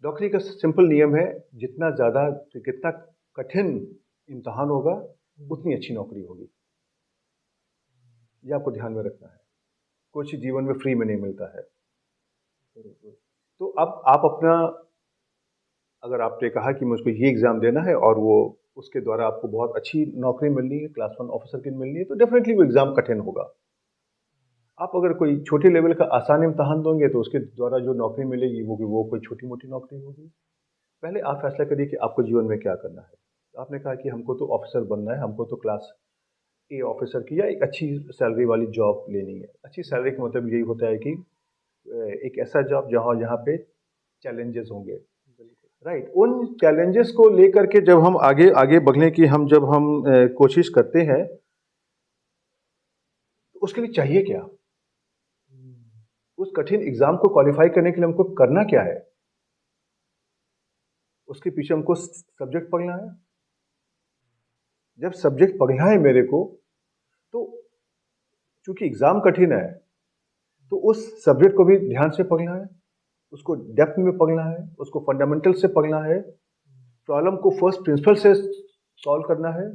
नौकरी का सिंपल नियम है, जितना ज़्यादा कितना कठिन इम्तहान होगा उतनी अच्छी नौकरी होगी। ये आपको ध्यान में रखना है। कोई चीज़ जीवन में फ्री में नहीं मिलता है। तो अब आप अपना, अगर आपने कहा कि मुझको ये एग्ज़ाम देना है और वो उसके द्वारा आपको बहुत अच्छी नौकरी मिलनी है, क्लास 1 ऑफिसर की मिलनी है, तो डेफिनेटली वो एग्ज़ाम कठिन होगा। आप अगर कोई छोटे लेवल का आसान इम्तहान दोगे तो उसके द्वारा जो नौकरी मिलेगी वो कोई छोटी-मोटी नौकरी होगी। पहले आप फैसला करिए कि आपको जीवन में क्या करना है। आपने कहा कि हमको तो ऑफिसर बनना है, हमको तो क्लास ए ऑफिसर की या एक अच्छी सैलरी वाली जॉब लेनी है। अच्छी सैलरी का मतलब यही होता है कि एक ऐसा जॉब जहाँ पे चैलेंजेस होंगे, राइट। उन चैलेंजेस को लेकर के जब हम आगे आगे बढ़ने की जब हम कोशिश करते हैं, तो उसके लिए चाहिए क्या? उस कठिन एग्जाम को क्वालिफाई करने के लिए हमको करना क्या है? उसके पीछे हमको सब्जेक्ट पढ़ना है। जब सब्जेक्ट पढ़ना है मेरे को, तो चूंकि एग्जाम कठिन है, तो उस सब्जेक्ट को भी ध्यान से पढ़ना है, उसको डेप्थ में पढ़ना है, उसको फंडामेंटल से पढ़ना है, प्रॉब्लम को फर्स्ट प्रिंसिपल से सॉल्व करना है,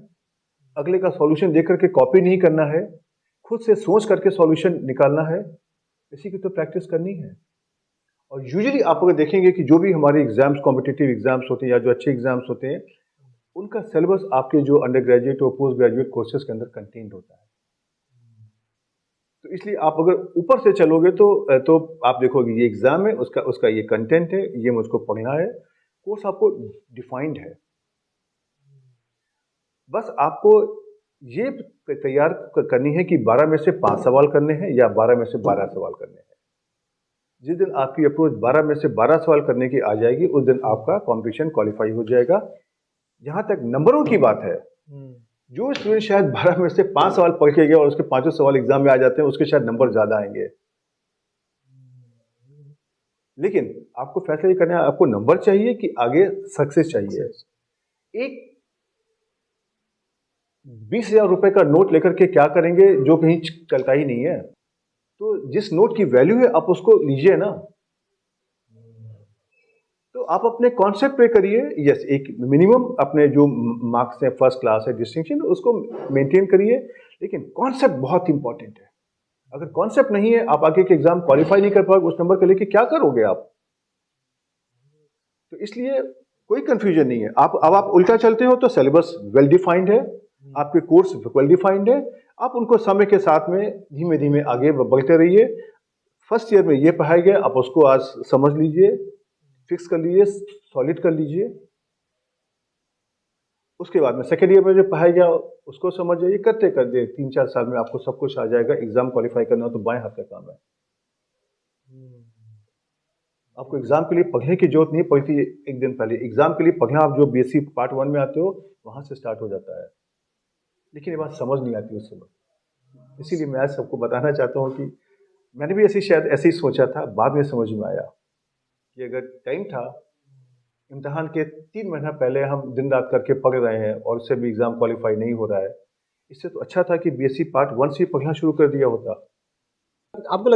अगले का सॉल्यूशन देख करके कॉपी नहीं करना है, खुद से सोच करके सॉल्यूशन निकालना है। इसी की तो प्रैक्टिस करनी है। और यूजुअली आप अगर देखेंगे कि जो भी हमारे एग्जाम्स, कॉम्पिटिटिव एग्जाम्स होते हैं या जो अच्छे एग्जाम्स होते हैं, उनका सिलेबस आपके जो अंडर ग्रेजुएट और पोस्ट ग्रेजुएट कोर्सेज के अंदर कंटेन्ड होता है। तो इसलिए आप अगर ऊपर से चलोगे तो आप देखोगे ये एग्जाम है, उसका उसका ये कंटेंट है, ये मुझको पढ़ना है, कोर्स आपको डिफाइंड है। बस आपको ये तैयार करनी है कि 12 में से 5 सवाल करने हैं या 12 में से 12 सवाल करने हैं। जिस दिन आपकी अप्रोच 12 में से 12 सवाल करने की आ जाएगी, उस दिन आपका कॉम्पिटिशन क्वालिफाई हो जाएगा। जहां तक नंबरों की बात है, जो स्टूडेंट शायद 12 में से 5 सवाल पढ़ के गए और उसके 5 सवाल एग्जाम में आ जाते हैं, उसके शायद नंबर ज्यादा आएंगे। लेकिन आपको फैसला ये करना है, आपको नंबर चाहिए कि आगे सक्सेस चाहिए। एक 20,000 रुपए का नोट लेकर के क्या करेंगे जो कहीं चलता ही नहीं है। तो जिस नोट की वैल्यू है आप उसको लीजिए ना। तो आप अपने कॉन्सेप्ट पे करिए। यस, एक मिनिमम अपने जो मार्क्स है, फर्स्ट क्लास है, डिस्टिंक्शन, उसको मेंटेन करिए, लेकिन कॉन्सेप्ट बहुत इंपॉर्टेंट है। अगर कॉन्सेप्ट नहीं है, आप आगे के एग्जाम क्वालिफाई नहीं कर पाओगे, उस नंबर को लेके क्या करोगे आप? तो इसलिए कोई कंफ्यूजन नहीं है। अब आप उल्टा चलते हो तो सिलेबस वेल डिफाइंड है, आपके कोर्स वेल डिफाइंड है। आप उनको समय के साथ में धीमे धीमे आगे बढ़ते रहिए। फर्स्ट ईयर में ये पढ़ाया गया, आप उसको आज समझ लीजिए, फिक्स कर लीजिए, सॉलिड कर लीजिए। उसके बाद में सेकेंड ईयर में जो पढ़ाया गया उसको समझ जाइए। करते करते 3-4 साल में आपको सब कुछ आ जाएगा। एग्जाम क्वालिफाई करना तो बाएं हाथ का काम है। आपको एग्जाम के लिए पढ़ने की जरूरत नहीं पड़ती। एक दिन पहले एग्जाम के लिए पढ़ना, आप जो बीएससी पार्ट 1 में आते हो वहां से स्टार्ट हो जाता है, लेकिन ये बात समझ नहीं आती उस समय। इसीलिए मैं आज सबको बताना चाहता हूँ कि मैंने भी शायद ऐसे ही सोचा था, बाद में समझ में आया कि अगर टाइम था, इम्तहान के 3 महीना पहले हम दिन रात करके पढ़ रहे हैं और उससे भी एग्जाम क्वालिफाई नहीं हो रहा है, इससे तो अच्छा था कि बीएससी पार्ट 1 से पढ़ना शुरू कर दिया होता। आपको